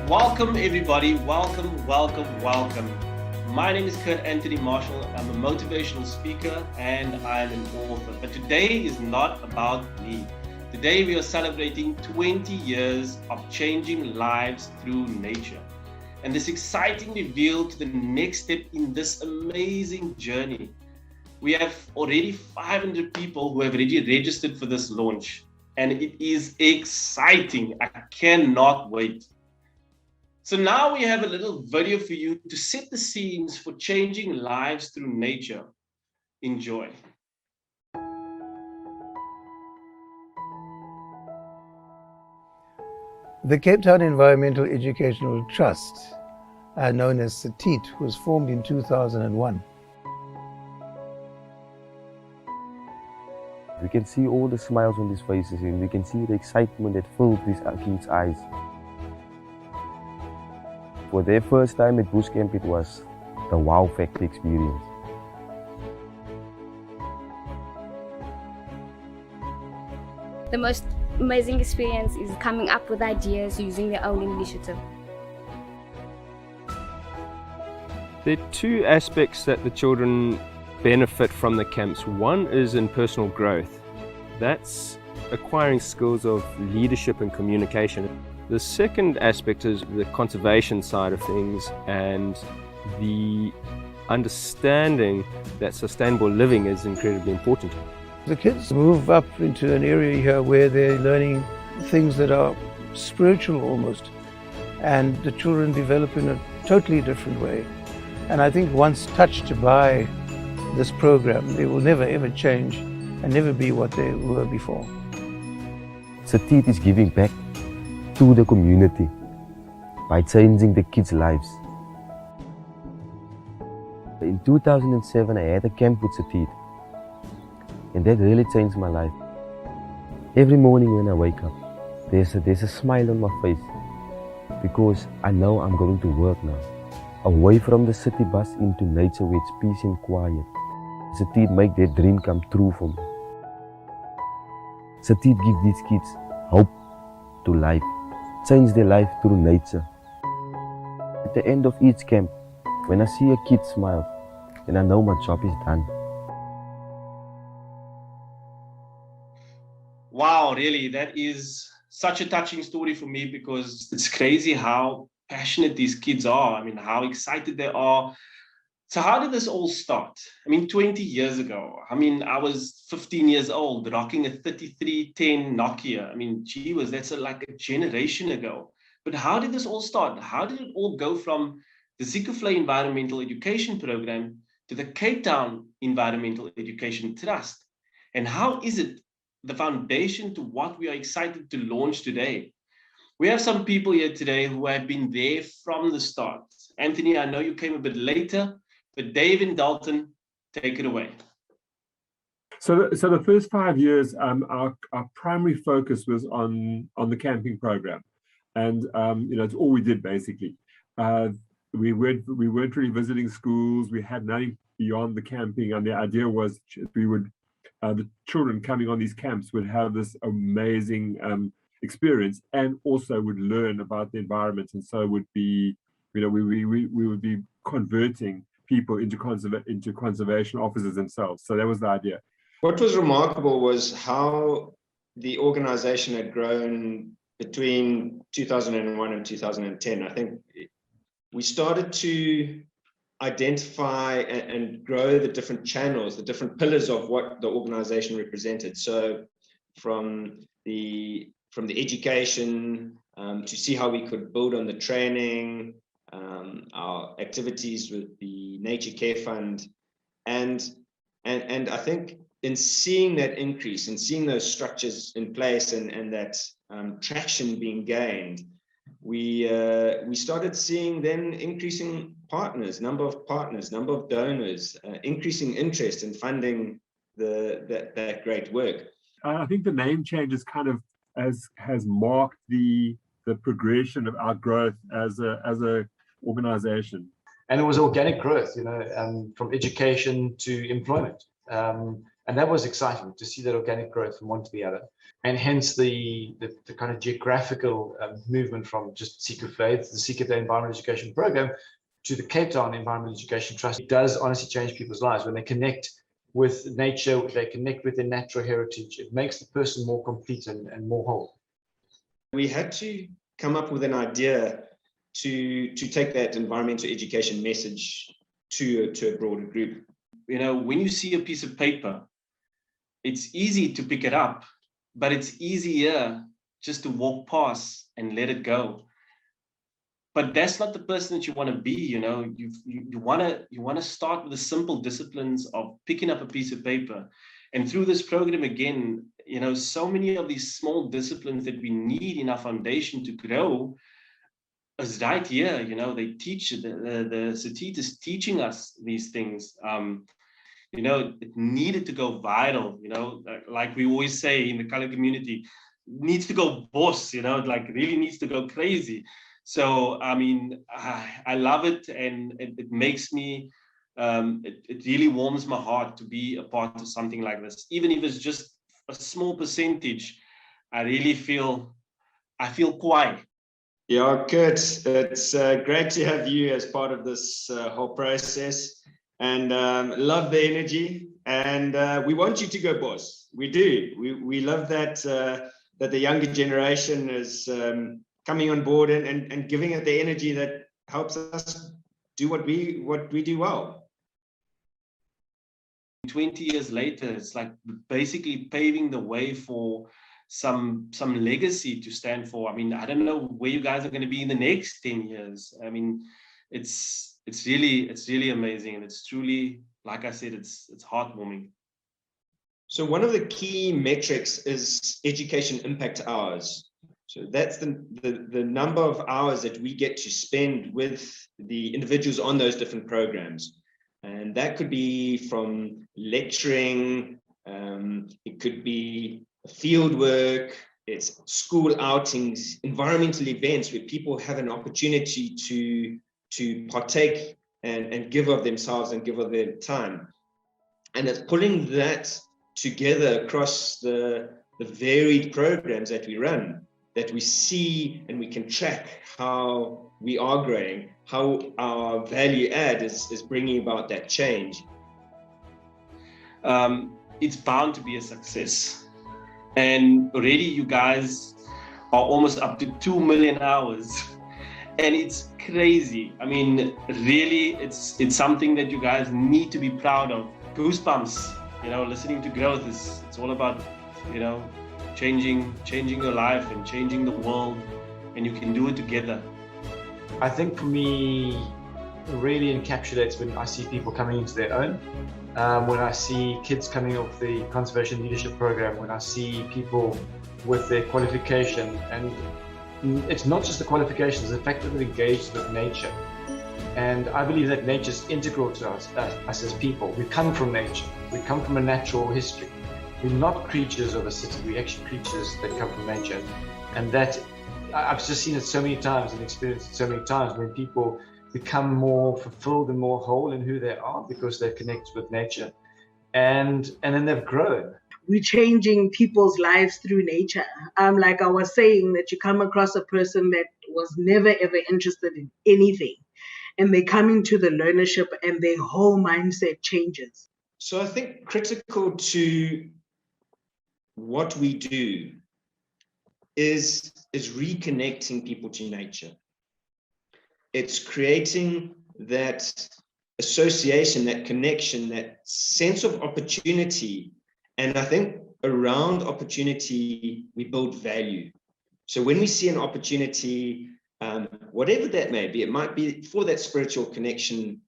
Welcome, everybody. Welcome. My name is Kurt Anthony Marshall. I'm a motivational speaker and I'm an author. But today is not about me. Today we are celebrating 20 years of changing lives through nature. And this exciting reveal to the next step in this amazing journey. We have already 500 people who have already registered for this launch. And it is exciting. I cannot wait. So now we have a little video for you to set the scenes for changing lives through nature. Enjoy. The Cape Town Environmental Educational Trust, known as CETIT, was formed in 2001. We can see all the smiles on these faces and we can see the excitement that fills these kids' eyes. For their first time at Bush Camp, it was the wow factor experience. The most amazing experience is coming up with ideas using their own initiative. There are two aspects that the children benefit from the camps. One is in personal growth. That's acquiring skills of leadership and communication. The second aspect is the conservation side of things and the understanding that sustainable living is incredibly important. The kids move up into an area here where they're learning things that are spiritual almost, and the children develop in a totally different way. And I think once touched by this program, they will never ever change and never be what they were before. CETIT is giving back to the community by changing the kids' lives. In 2007, I had a camp with CETIT, and that really changed my life. Every morning when I wake up, there's a smile on my face because I know I'm going to work now, away from the city bus into nature where it's peace and quiet. CETIT make their dream come true for me. CETIT give these kids hope to life, change their life through nature. At the end of each camp, when I see a kid smile, then I know my job is done. Wow, really, that is such a touching story for me because it's crazy how passionate these kids are. I mean, how excited they are. So how did this all start? I mean, 20 years ago, I was 15 years old, rocking a 3310 Nokia. I mean, gee whiz, that's like a generation ago. But how did this all start? How did it all go from the Zikoflay Environmental Education Program to the Cape Town Environmental Education Trust? And how is it the foundation to what we are excited to launch today? We have some people here today who have been there from the start. Anthony, I know you came a bit later, but Dave and Dalton, take it away. So the first 5 years, our primary focus was on the camping program, and it's all we did basically. We weren't really visiting schools. We had nothing beyond the camping, and the idea was we would the children coming on these camps would have this amazing experience, and also would learn about the environment, and so would be, we would be converting people into conservation officers themselves. So that was the idea. What was remarkable was how the organization had grown between 2001 and 2010. I think we started to identify and grow the different channels, the different pillars of what the organization represented. So from the education, to see how we could build on the training, our activities with the Nature Care Fund, and I think in seeing that increase and seeing those structures in place and that traction being gained, we started seeing then increasing partners, number of donors, increasing interest in funding that great work. I think the name change is kind of has marked the progression of our growth as a organization. And it was organic growth, from education to employment. And that was exciting to see that organic growth from one to the other. And hence the kind of geographical movement from just Sikhu'vlei, the Sikhu'vlei Environmental Education Program, to the Cape Town Environmental Education Trust. It does honestly change people's lives when they connect with nature, they connect with their natural heritage. It makes the person more complete and more whole. We had to come up with an idea to take that environmental education message to a broader group. You know, when you see a piece of paper, it's easy to pick it up, but it's easier just to walk past and let it go. But that's not the person that you want to be. You know, you want to start with the simple disciplines of picking up a piece of paper. And through this program, again, you know, so many of these small disciplines that we need in our foundation to grow is right here. You know, they teach, the Satit is teaching us these things. You know, it needed to go viral, you know, like we always say in the color community, needs to go boss, you know, like really needs to go crazy. So, I mean, I love it, and it makes me, it really warms my heart to be a part of something like this. Even if it's just a small percentage, I really feel quiet. Yeah, Kurt, it's great to have you as part of this whole process, and love the energy, and we want you to go boss. We do. We love that that the younger generation is coming on board and giving it the energy that helps us do what we do well. 20 years later, it's like basically paving the way for some legacy to stand for. I mean, I don't know where you guys are going to be in the next 10 years. I mean, it's really amazing, and it's truly, like I said, it's heartwarming. So one of the key metrics is education impact hours. So that's the number of hours that we get to spend with the individuals on those different programs. And that could be from lecturing, it could be field work, it's school outings, environmental events where people have an opportunity to partake and give of themselves and give of their time. And it's pulling that together across the varied programs that we run, that we see and we can track how we are growing, how our value add is bringing about that change. It's bound to be a success. And already you guys are almost up to 2 million hours. And it's crazy. I mean, really, it's something that you guys need to be proud of. Goosebumps, you know, listening to growth it's all about, you know, changing your life and changing the world, and you can do it together. I think for me, it really encapsulates when I see people coming into their own, when I see kids coming off the conservation leadership program, when I see people with their qualification, and it's not just the qualifications, the fact that they're engaged with nature. And I believe that nature is integral to us as people. We come from nature. We come from a natural history. We're not creatures of a city. We're actually creatures that come from nature. And that, I've just seen it so many times and experienced it so many times when people become more fulfilled and more whole in who they are because they've connected with nature. And then they've grown. We're changing people's lives through nature. Like I was saying, that you come across a person that was never ever interested in anything, and they come into the learnership and their whole mindset changes. So I think critical to what we do is reconnecting people to nature. It's creating that association, that connection, that sense of opportunity. And I think around opportunity, we build value. So when we see an opportunity, whatever that may be, it might be for that spiritual connection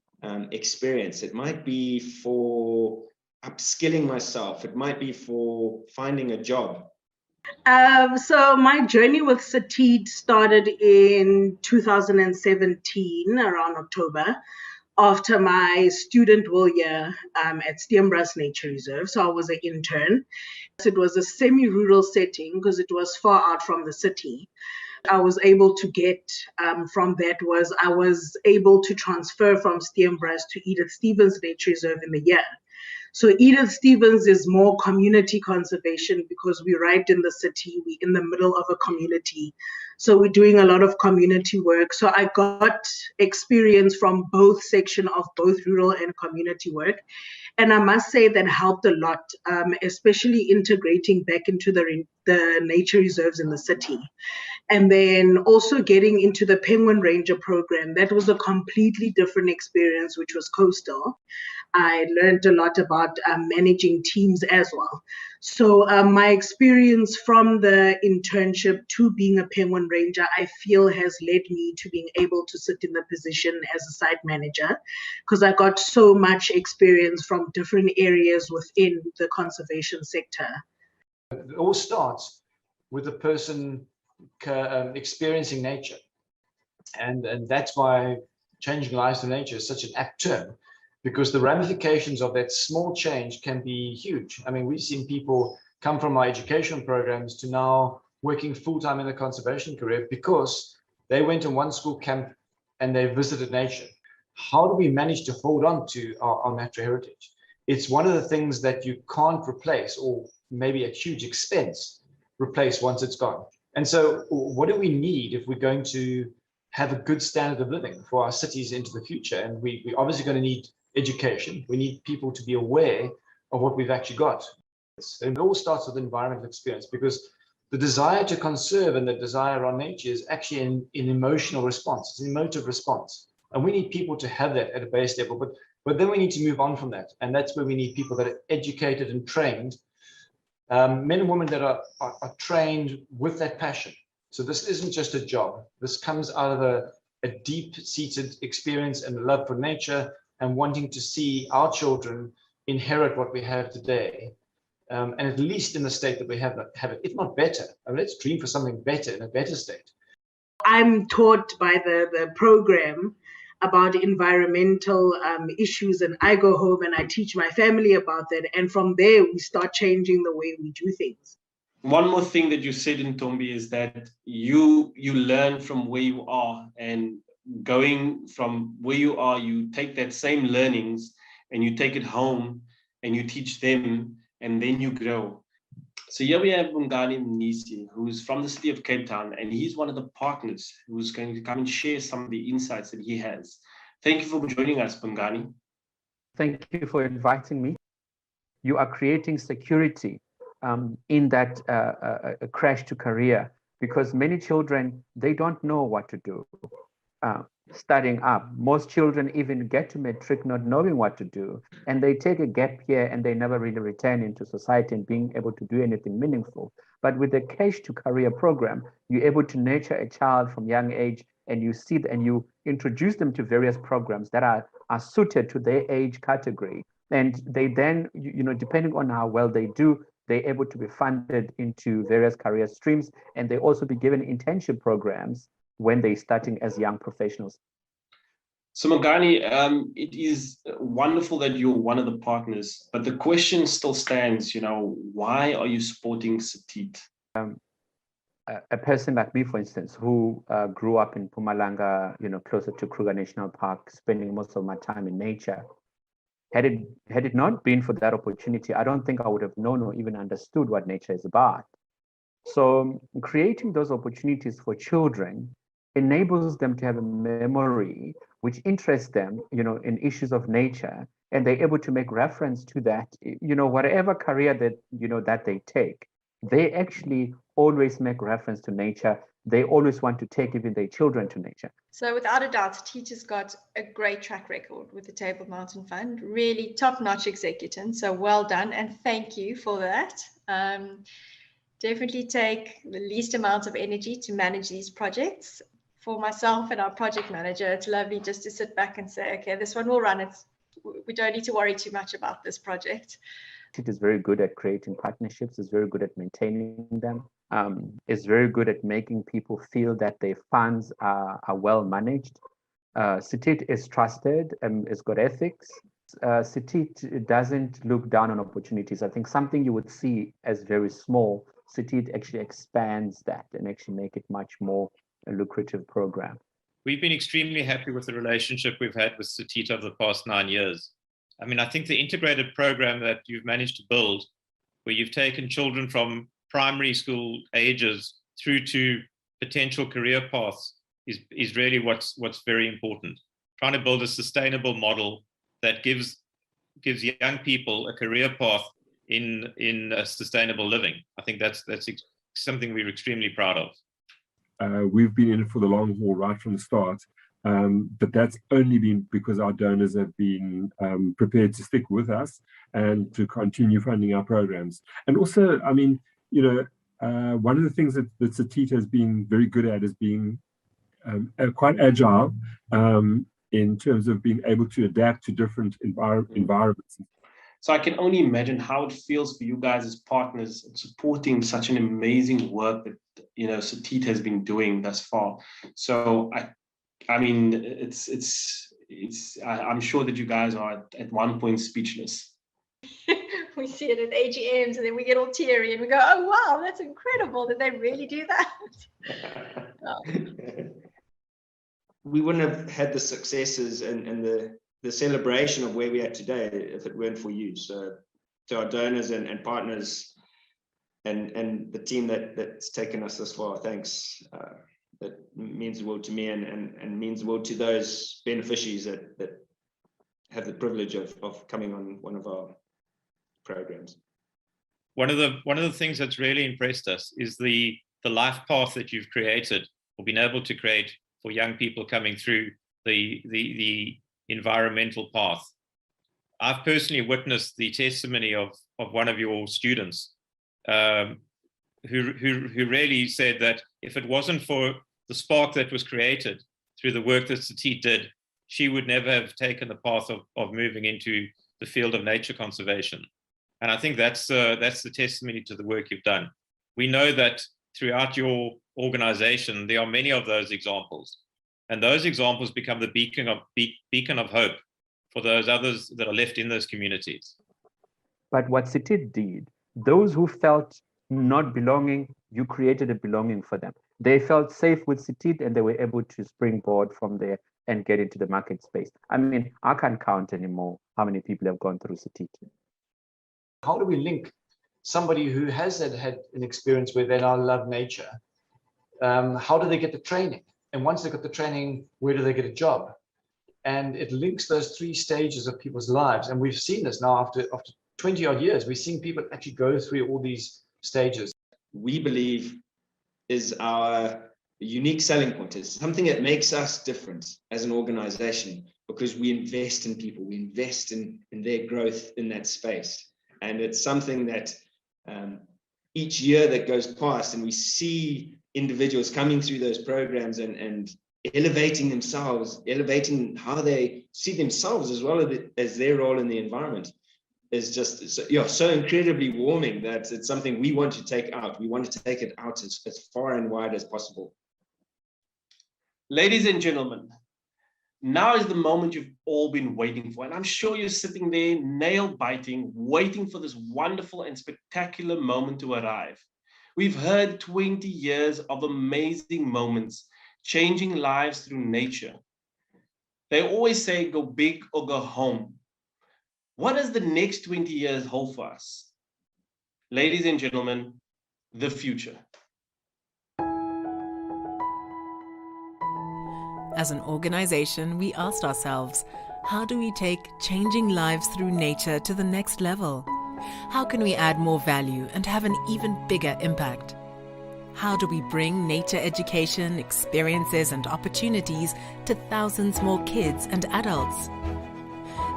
experience. It might be for upskilling myself. It might be for finding a job. So my journey with Satit started in 2017, around October, after my student will year at Steenbras Nature Reserve. So I was an intern. So it was a semi-rural setting because it was far out from the city. I was able to get from that I was able to transfer from Steenbras to Edith Stephens Nature Reserve in the year. So Edith Stevens is more community conservation because we're right in the city, we're in the middle of a community. So we're doing a lot of community work. So I got experience from both section of both rural and community work. And I must say that helped a lot, especially integrating back into the nature reserves in the city. And then also getting into the Penguin Ranger program. That was a completely different experience, which was coastal. I learned a lot about managing teams as well. So my experience from the internship to being a Penguin Ranger, I feel has led me to being able to sit in the position as a site manager, because I got so much experience from different areas within the conservation sector. It all starts with a person experiencing nature. And that's why changing lives to nature is such an apt term, because the ramifications of that small change can be huge. I mean, we've seen people come from our education programs to now working full-time in the conservation career because they went in one school camp and they visited nature. How do we manage to hold on to our natural heritage? It's one of the things that you can't replace, or maybe at huge expense, replace once it's gone. And so what do we need if we're going to have a good standard of living for our cities into the future? And we're obviously going to need education. We need people to be aware of what we've actually got. And it all starts with environmental experience, because the desire to conserve and the desire on nature is actually an emotional response. It's an emotive response. And we need people to have that at a base level, but then we need to move on from that. And that's where we need people that are educated and trained, men and women that are trained with that passion. So this isn't just a job. This comes out of a deep-seated experience and a love for nature and wanting to see our children inherit what we have today. And at least in the state that we have it, if not better. I mean, let's dream for something better in a better state. I'm taught by the program about environmental issues, and I go home and I teach my family about that. And from there, we start changing the way we do things. One more thing that you said, Ntombi, is that you learn from where you are, and going from where you are, you take that same learnings and you take it home and you teach them, and then you grow. So here we have Bongani Mnisi, who's from the city of Cape Town, and he's one of the partners who's going to come and share some of the insights that he has. Thank you for joining us, Bongani. Thank you for inviting me. You are creating security in that crash to career, because many children, they don't know what to do. Starting up, most children even get to matric not knowing what to do, and they take a gap year and they never really return into society and being able to do anything meaningful. But with the Cash to Career program, you're able to nurture a child from young age, and you see and you introduce them to various programs that are suited to their age category, and they then, depending on how well they do, they're able to be funded into various career streams, and they also be given internship programs when they're starting as young professionals. So Bongani, it is wonderful that you're one of the partners, but the question still stands, why are you supporting Satit? A person like me, for instance, who grew up in Mpumalanga, closer to Kruger National Park, spending most of my time in nature, had it not been for that opportunity, I don't think I would have known or even understood what nature is about. So creating those opportunities for children enables them to have a memory which interests them, in issues of nature, and they're able to make reference to that, whatever career that they take, they actually always make reference to nature. They always want to take even their children to nature. So without a doubt, Satit has got a great track record with the Table Mountain Fund, really top-notch executant. So well done, and thank you for that. Definitely take the least amount of energy to manage these projects. For myself and our project manager, it's lovely just to sit back and say, okay, this one will run. We don't need to worry too much about this project. It is very good at creating partnerships. It's very good at maintaining them. It's very good at making people feel that their funds are well managed. Satit is trusted and it's got ethics. Satit doesn't look down on opportunities. I think something you would see as very small, Satit actually expands that and actually make it much more a lucrative program. We've been extremely happy with the relationship we've had with Satit over the past 9 years. I mean, I think the integrated program that you've managed to build, where you've taken children from primary school ages through to potential career paths, is really what's very important. Trying to build a sustainable model that gives young people a career path in a sustainable living. I think that's something we're extremely proud of. We've been in it for the long haul right from the start, but that's only been because our donors have been prepared to stick with us and to continue funding our programs. And also, I mean, you know, one of the things that Satit has been very good at is being quite agile in terms of being able to adapt to different environments. So I can only imagine how it feels for you guys as partners in supporting such an amazing work that, you know, Satit has been doing thus far. So I mean, I'm sure that you guys are at one point speechless. We see it at AGMs and then we get all teary and we go, oh wow, that's incredible. Did they really do that? We wouldn't have had the successes and the celebration of where we are today if it weren't for you. So to our donors and partners and the team that's taken us this far, thanks. That means the world to me and means the world to those beneficiaries that have the privilege of coming on one of our programs. One of the things that's really impressed us is the life path that you've created or been able to create for young people coming through the environmental path. I've personally witnessed the testimony of one of your students who really said that if it wasn't for the spark that was created through the work that Satit did, she would never have taken the path of moving into the field of nature conservation. And I think that's the testimony to the work you've done. We know that throughout your organization, there are many of those examples. And those examples become the beacon of hope for those others that are left in those communities. But what Satit did, those who felt not belonging, you created a belonging for them. They felt safe with Satit and they were able to springboard from there and get into the market space. I mean, I can't count anymore how many people have gone through Satit. How do we link somebody who has had an experience where they now love nature? How do they get the training? And once they got the training, where do they get a job? And it links those three stages of people's lives. And we've seen this now after 20 odd years. We're seeing people actually go through all these stages. We believe is our unique selling point, is something that makes us different as an organization, because we invest in people, we invest in their growth in that space. And it's something that each year that goes past and we see individuals coming through those programs and elevating themselves, elevating how they see themselves as well as their role in the environment, is just so incredibly warming that it's something we want to take out. We want to take it out as far and wide as possible. Ladies and gentlemen, now is the moment you've all been waiting for. And I'm sure you're sitting there nail biting, waiting for this wonderful and spectacular moment to arrive. We've heard 20 years of amazing moments, changing lives through nature. They always say, go big or go home. What does the next 20 years hold for us? Ladies and gentlemen, the future. As an organization, we asked ourselves, how do we take changing lives through nature to the next level? How can we add more value and have an even bigger impact? How do we bring nature education, experiences, and opportunities to thousands more kids and adults?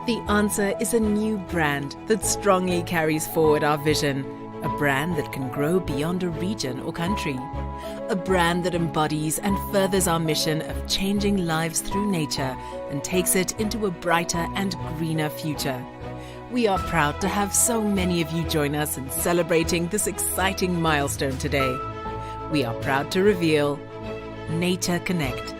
The answer is a new brand that strongly carries forward our vision, a brand that can grow beyond a region or country, a brand that embodies and furthers our mission of changing lives through nature and takes it into a brighter and greener future. We are proud to have so many of you join us in celebrating this exciting milestone today. We are proud to reveal Nature Connect.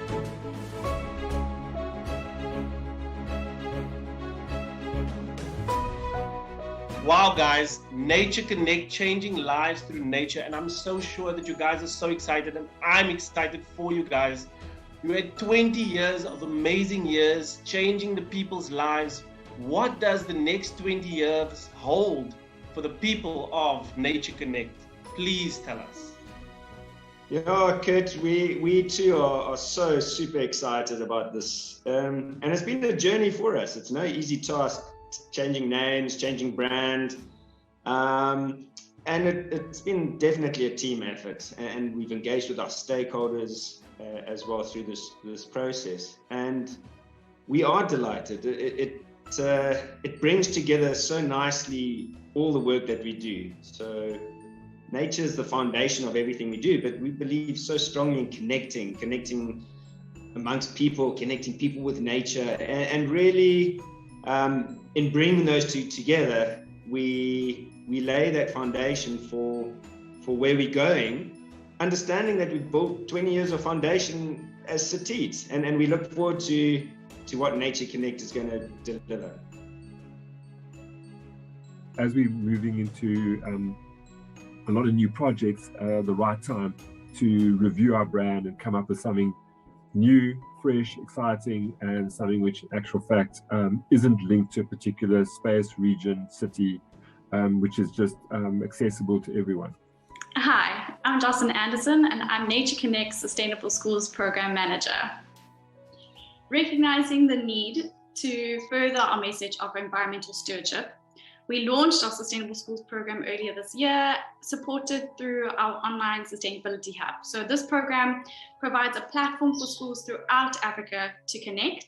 Wow, guys, Nature Connect, changing lives through nature. And I'm so sure that you guys are so excited, and I'm excited for you guys. You had 20 years of amazing years, changing the people's lives, what does the next 20 years hold for the people of Nature Connect? Please tell us. Yeah, Kurt, we too are so super excited about this. And it's been a journey for us. It's no easy task, changing names, changing brand. And it's been definitely a team effort. And we've engaged with our stakeholders as well through this process. And we are delighted. It brings together so nicely all the work that we do. So nature is the foundation of everything we do, but we believe so strongly in connecting amongst people, connecting people with nature, and really in bringing those two together, we lay that foundation for where we're going, understanding that we've built 20 years of foundation as Satit, and we look forward to what Nature Connect is going to deliver. As we're moving into a lot of new projects, the right time to review our brand and come up with something new, fresh, exciting, and something which in actual fact isn't linked to a particular space, region, city, which is just accessible to everyone. Hi, I'm Jocelyn Anderson and I'm Nature Connect's Sustainable Schools Program Manager. Recognizing the need to further our message of environmental stewardship, we launched our Sustainable Schools program earlier this year, supported through our online sustainability hub. So this program provides a platform for schools throughout Africa to connect.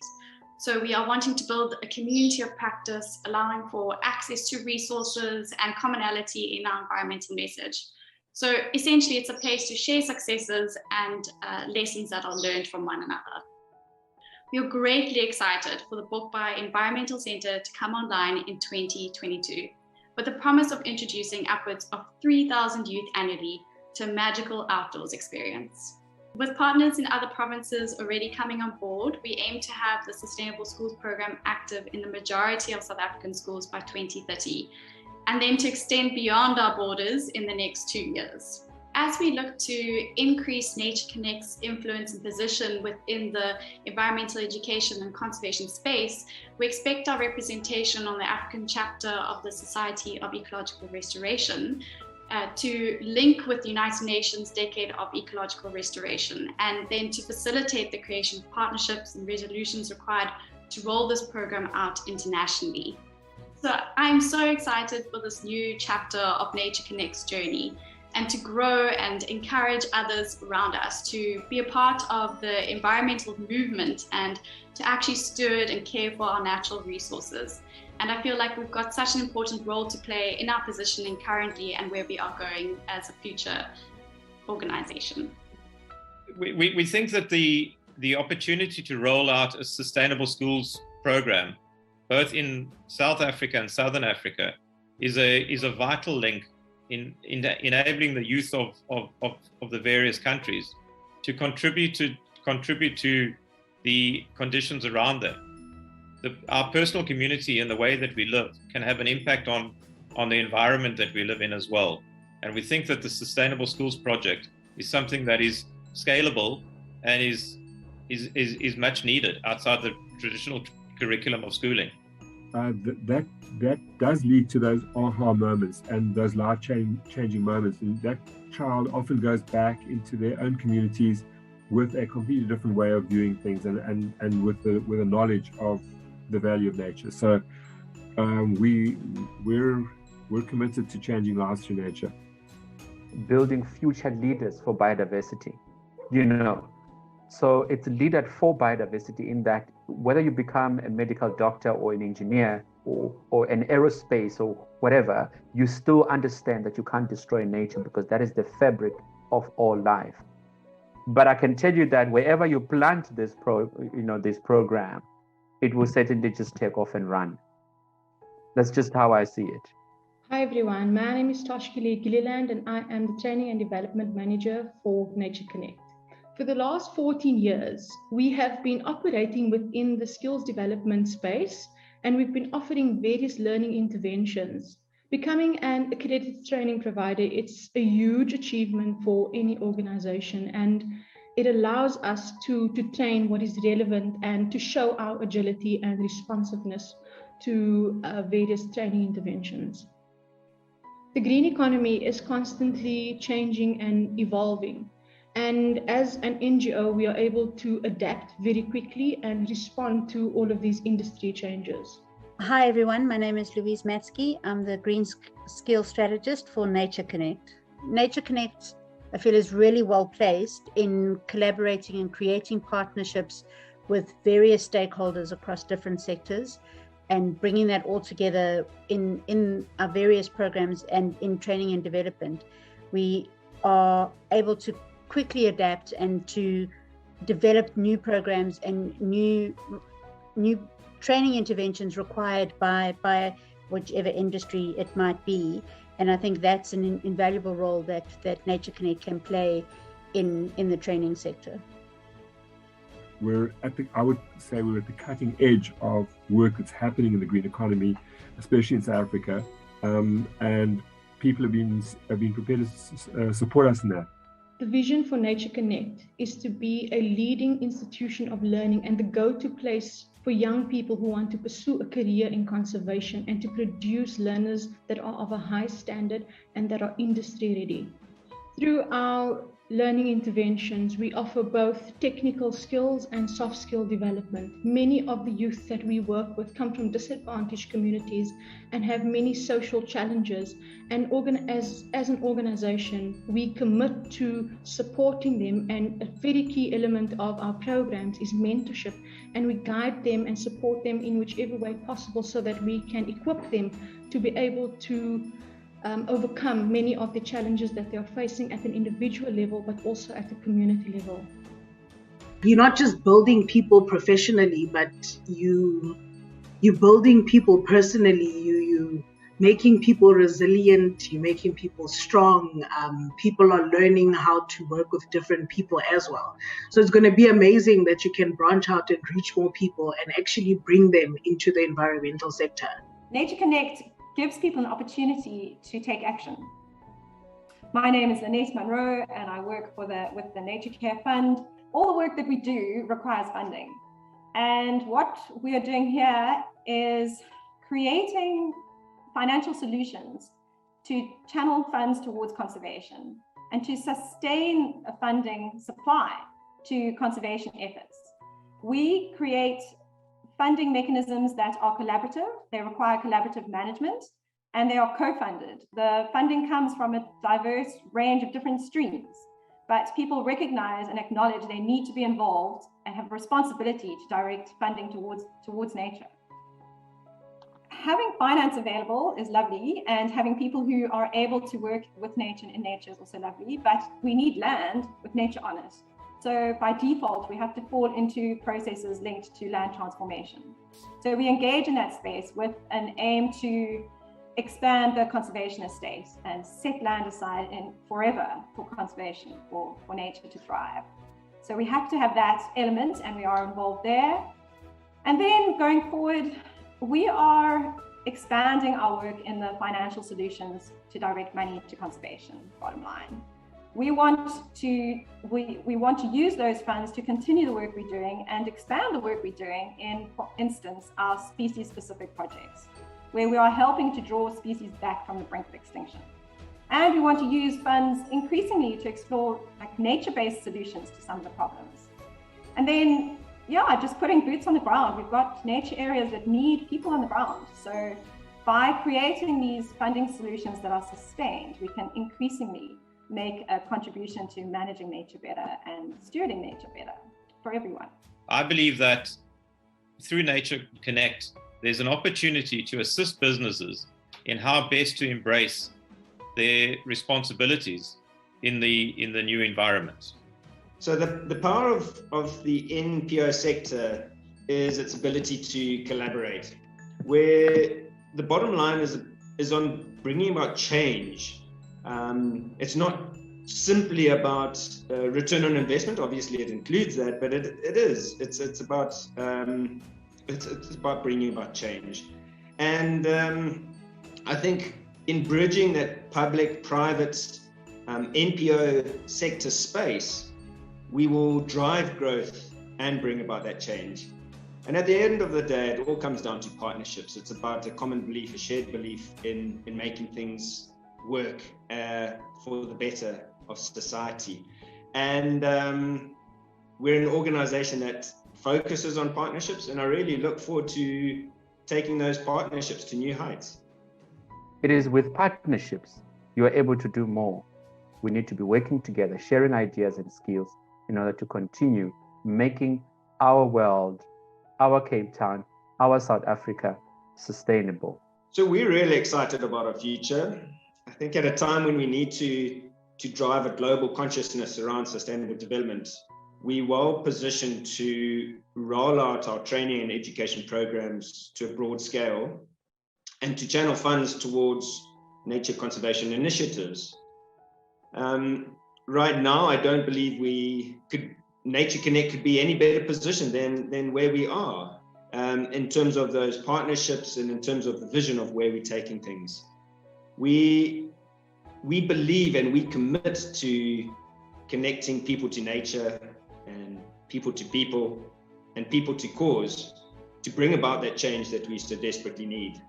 So we are wanting to build a community of practice, allowing for access to resources and commonality in our environmental message. So essentially, it's a place to share successes and lessons that are learned from one another. We are greatly excited for the Book by Environmental Centre to come online in 2022, with the promise of introducing upwards of 3,000 youth annually to a magical outdoors experience. With partners in other provinces already coming on board, we aim to have the Sustainable Schools program active in the majority of South African schools by 2030, and then to extend beyond our borders in the next 2 years. As we look to increase Nature Connect's influence and position within the environmental education and conservation space, we expect our representation on the African chapter of the Society of Ecological Restoration to link with the United Nations Decade of Ecological Restoration, and then to facilitate the creation of partnerships and resolutions required to roll this program out internationally. So I'm so excited for this new chapter of Nature Connect's journey, and to grow and encourage others around us to be a part of the environmental movement and to actually steward and care for our natural resources. And I feel like we've got such an important role to play in our positioning currently and where we are going as a future organization. We think that the opportunity to roll out a sustainable schools program, both in South Africa and Southern Africa, is a vital link in enabling the youth of the various countries to contribute to the conditions around them. Our personal community and the way that we live can have an impact on the environment that we live in as well. And we think that the Sustainable Schools project is something that is scalable and is much needed outside the traditional curriculum of schooling. That does lead to those aha moments and those life-changing moments. And that child often goes back into their own communities with a completely different way of viewing things and with a knowledge of the value of nature. So we're committed to changing lives through nature. Building future leaders for biodiversity, So it's a leader for biodiversity in that whether you become a medical doctor or an engineer or an aerospace or whatever, you still understand that you can't destroy nature because that is the fabric of all life. But I can tell you that wherever you plant this program, it will certainly just take off and run. That's just how I see it. Hi everyone, my name is Toshkili Gilliland and I am the Training and Development Manager for Nature Connect. For the last 14 years, we have been operating within the skills development space, and we've been offering various learning interventions. Becoming an accredited training provider, it's a huge achievement for any organization, and it allows us to train what is relevant and to show our agility and responsiveness to various training interventions. The green economy is constantly changing and evolving. And as an NGO, we are able to adapt very quickly and respond to all of these industry changes. Hi everyone, my name is Louise Matsky. I'm the Green Skill Strategist for Nature Connect. Nature Connect, I feel, is really well placed in collaborating and creating partnerships with various stakeholders across different sectors and bringing that all together in our various programs and in training and development. We are able to quickly adapt and to develop new programs and new training interventions required by whichever industry it might be. And I think that's an invaluable role that Nature Connect can play in the training sector. I would say we're at the cutting edge of work that's happening in the green economy, especially in South Africa, and people have been prepared to support us in that. The vision for Nature Connect is to be a leading institution of learning and the go-to place for young people who want to pursue a career in conservation and to produce learners that are of a high standard and that are industry ready. Through our learning interventions, we offer both technical skills and soft skill development. Many of the youth that we work with come from disadvantaged communities and have many social challenges. And as an organization, we commit to supporting them, and a very key element of our programs is mentorship, and we guide them and support them in whichever way possible so that we can equip them to be able to overcome many of the challenges that they are facing at an individual level, but also at the community level. You're not just building people professionally, but you're building people personally. You making people resilient. You're making people strong. People are learning how to work with different people as well. So it's going to be amazing that you can branch out and reach more people and actually bring them into the environmental sector. Nature Connect gives people an opportunity to take action. My name is Lynette Monroe and I work with the Nature Care Fund. All the work that we do requires funding. And what we are doing here is creating financial solutions to channel funds towards conservation and to sustain a funding supply to conservation efforts. We create funding mechanisms that are collaborative, they require collaborative management, and they are co-funded. The funding comes from a diverse range of different streams, but people recognize and acknowledge they need to be involved and have a responsibility to direct funding towards nature. Having finance available is lovely, and having people who are able to work with nature and in nature is also lovely, but we need land with nature on it. So by default, we have to fall into processes linked to land transformation. So we engage in that space with an aim to expand the conservation estate and set land aside forever for conservation, for nature to thrive. So we have to have that element, and we are involved there. And then going forward, we are expanding our work in the financial solutions to direct money to conservation, bottom line. We want to use those funds to continue the work we're doing and expand the work we're doing in, for instance, our species-specific projects, where we are helping to draw species back from the brink of extinction. And we want to use funds increasingly to explore nature-based solutions to some of the problems. And then, just putting boots on the ground. We've got nature areas that need people on the ground. So by creating these funding solutions that are sustained, we can increasingly make a contribution to managing nature better and stewarding nature better for everyone. I believe that through Nature Connect, there's an opportunity to assist businesses in how best to embrace their responsibilities in the new environment. So the power of the NPO sector is its ability to collaborate, where the bottom line is on bringing about change. It's not simply about return on investment. Obviously, it includes that, but it's about bringing about change. And I think in bridging that public-private NPO sector space, we will drive growth and bring about that change. And at the end of the day, it all comes down to partnerships. It's about a common belief, a shared belief in making things work for the better of society. And we're an organization that focuses on partnerships, and I really look forward to taking those partnerships to new heights. It is with partnerships you are able to do more. We need to be working together, sharing ideas and skills in order to continue making our world, our Cape Town, our South Africa sustainable. So we're really excited about our future. I think at a time when we need to drive a global consciousness around sustainable development, we're well positioned to roll out our training and education programs to a broad scale and to channel funds towards nature conservation initiatives. Right now, I don't believe Nature Connect could be any better positioned than where we are in terms of those partnerships and in terms of the vision of where we're taking things. We believe and we commit to connecting people to nature and people to people and people to cause to bring about that change that we so desperately need.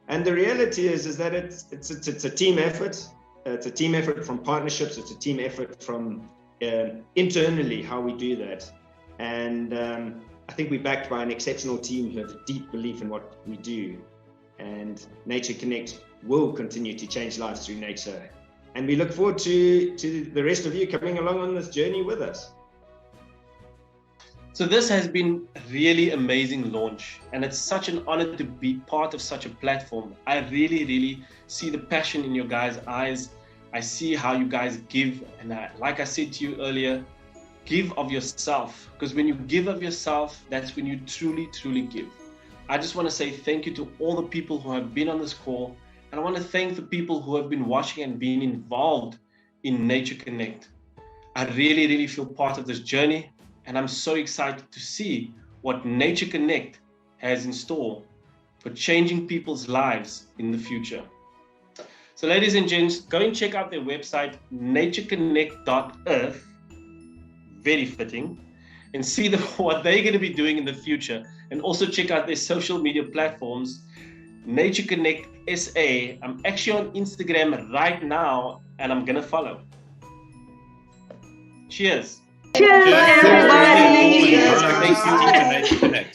And the reality is that it's a team effort. It's a team effort from partnerships. It's a team effort from internally how we do that. And I think we're backed by an exceptional team who have a deep belief in what we do. And Nature Connect will continue to change lives through nature. And we look forward to the rest of you coming along on this journey with us. So this has been a really amazing launch, and it's such an honor to be part of such a platform. I really, really see the passion in your guys' eyes. I see how you guys give, and like I said to you earlier, give of yourself, because when you give of yourself, that's when you truly, truly give. I just want to say thank you to all the people who have been on this call, and I want to thank the people who have been watching and been involved in Nature Connect. I really, really feel part of this journey, and I'm so excited to see what Nature Connect has in store for changing people's lives in the future. So ladies and gents, go and check out their website, natureconnect.earth, very fitting, and see what they're going to be doing in the future. And also check out their social media platforms, Nature Connect SA. I'm actually on Instagram right now, and I'm going to follow. Cheers. Cheers, everybody. Thank you to Nature Connect.